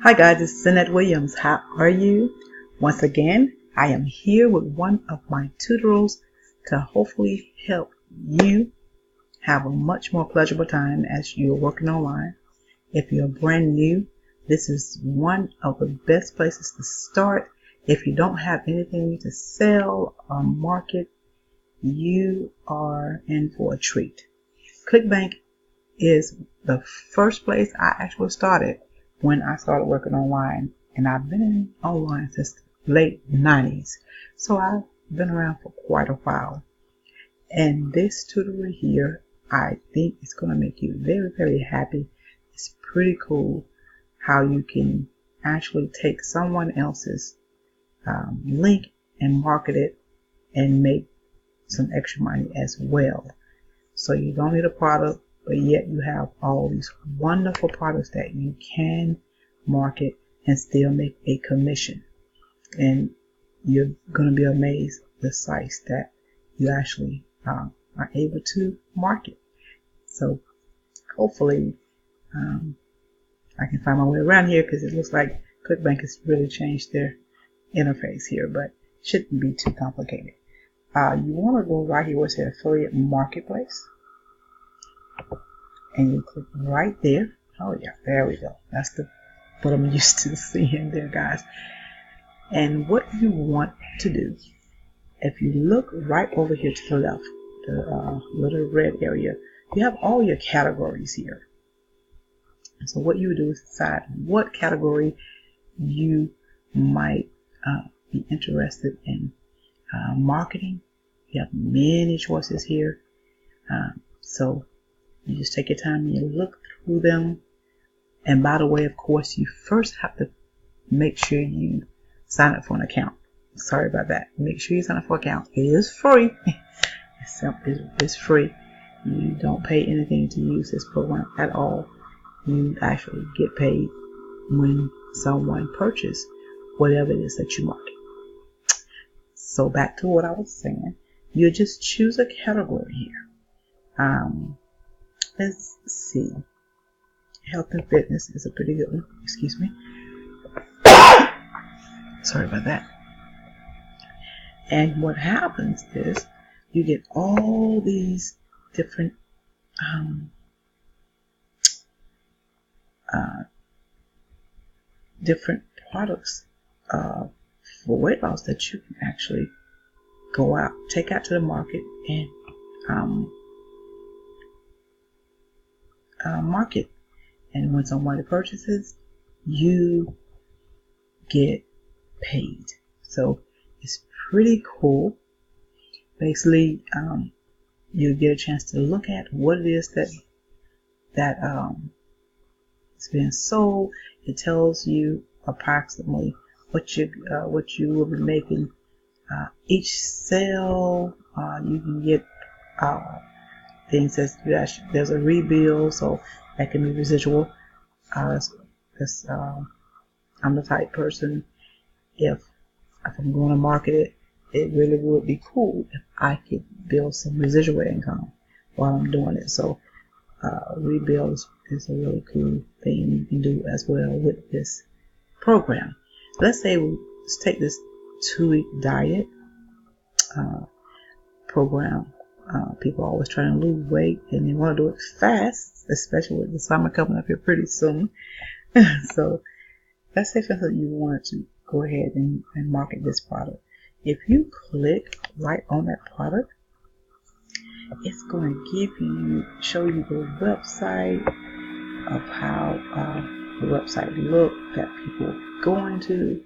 Hi guys, it's Annette Williams. How are you? Once again, I am here with one of my tutorials to hopefully help you have a much more pleasurable time as you're working online. If you're brand new, this is one of the best places to start. If you don't have anything to sell or market, you are in for a treat. Clickbank is the first place I actually started when I started working online, and I've been online since the late 90s, so I've been around for quite a while. And this tutorial here, I think it's going to make you very, very happy. It's pretty cool how you can actually take someone else's link and market it and make some extra money as well. So you don't need a product, but yet you have all these wonderful products that you can market and still make a commission. And you're going to be amazed the sites that you actually are able to market. So hopefully I can find my way around here, because it looks like Clickbank has really changed their interface here, but it shouldn't be too complicated. You want to go right here where it says Affiliate Marketplace. And you click right there. Oh yeah, there we go. That's what I'm used to seeing there, guys. And what you want to do, if you look right over here to the left, the little red area, you have all your categories here. So what you would do is decide what category you might be interested in marketing. You have many choices here. So you just take your time and you look through them. And by the way, of course, you first have to make sure you sign up for an account. Sorry about that. Make sure you sign up for an account. It is free. It's free. You don't pay anything to use this program at all. You actually get paid when someone purchases whatever it is that you market. So back to what I was saying. You just choose a category here. Let's see. Health and fitness is a pretty good one. Excuse me. Sorry about that. And what happens is you get all these different different products for weight loss that you can actually go out, take out to the market and market. And when somebody purchases, you get paid. So it's pretty cool. Basically, you get a chance to look at what it is that is being sold. It tells you approximately what you will be making each sale. You can get things that there's a rebill, so that can be residual. I'm the type person, if I'm going to market it, it really would be cool if I could build some residual income while I'm doing it. So rebill is a really cool thing you can do as well with this program. Let's say let's take this 2-week diet program. People are always trying to lose weight and they want to do it fast, especially with the summer coming up here pretty soon. So let's say for instance you wanted to go ahead and market this product. If you click right on that product, it's going to show you the website of how the website look that people are going to.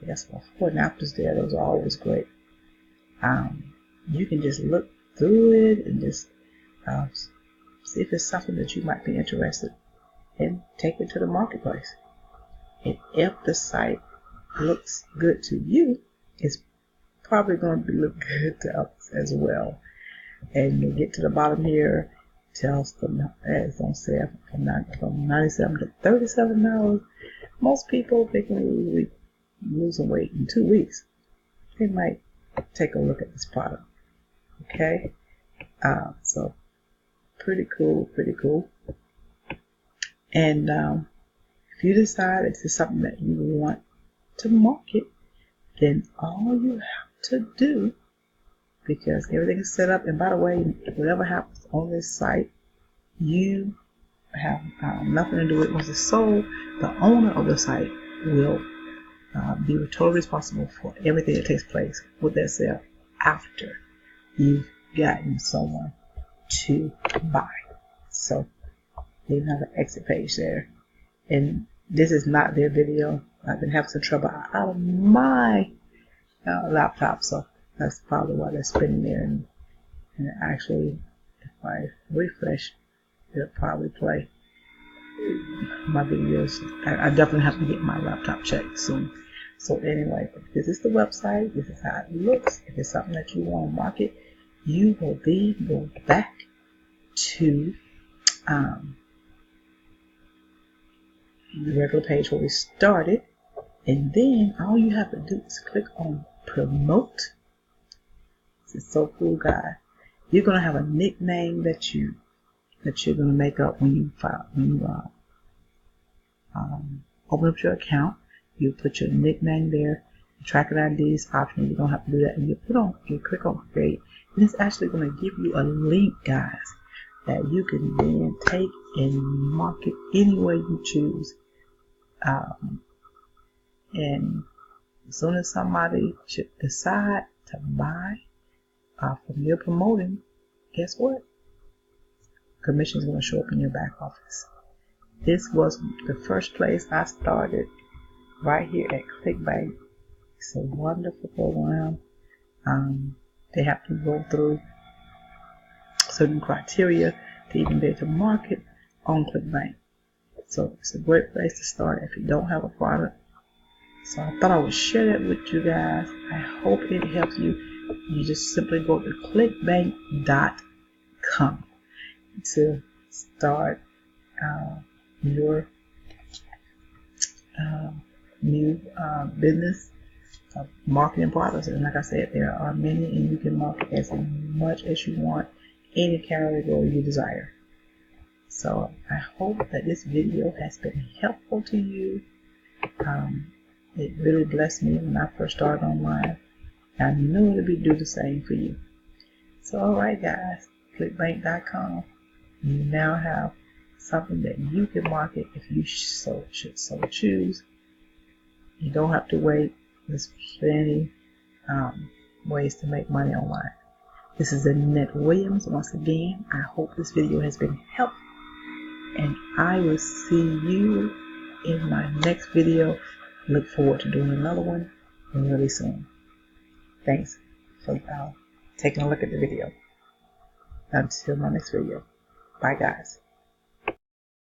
Yes, before and afters there, those are always great. You can just look through it and just see if it's something that you might be interested in, take it to the marketplace. And if the site looks good to you, it's probably going to look good to others as well. And you get to the bottom here, tells them it's on sale from $97 to $37. Most people, they can lose weight in 2 weeks. They might take a look at this product. Okay, so pretty cool. And if if you decide this is something that you want to market, then all you have to do, because everything is set up, and by the way, whatever happens on this site, you have nothing to do with it. Once it's sold, the owner of the site will be totally responsible for everything that takes place with that sale after you've gotten someone to buy. So they have an exit page there, and this is not their video. I've been having some trouble out of my laptop, so that's probably why they're spinning there. And actually, if I refresh, it'll probably play my videos. I definitely have to get my laptop checked soon. So anyway, this is the website. This is how it looks. If it's something that you want to market, you will then go back to the regular page where we started, and then all you have to do is click on promote. This is so cool, guys. You're gonna have a nickname that you're gonna make up when you open up your account. You put your nickname there. The tracking ID is optional. You don't have to do that. And you click on create, and it's actually gonna give you a link, guys, that you can then take and market any way you choose. And as soon as somebody should decide to buy from your promoting, guess what? Commission is going to show up in your back office. This was the first place I started, right here at Clickbank. It's a wonderful program. They have to go through certain criteria to even be able to market on Clickbank. So it's a great place to start if you don't have a product. So I thought I would share that with you guys. I hope it helps you. You just simply go to clickbank.com to start your new business marketing products. And like I said, there are many, and you can market as much as you want, any category you desire. So I hope that this video has been helpful to you. It really blessed me when I first started online. I knew it would do the same for you. So alright guys, clickbank.com. You now have something that you can market if you should so choose. You don't have to wait. There's plenty ways to make money online. This is Annette Williams once again. I hope this video has been helpful, and I will see you in my next video. Look forward to doing another one really soon. Thanks for taking a look at the video. Until my next video. Bye guys.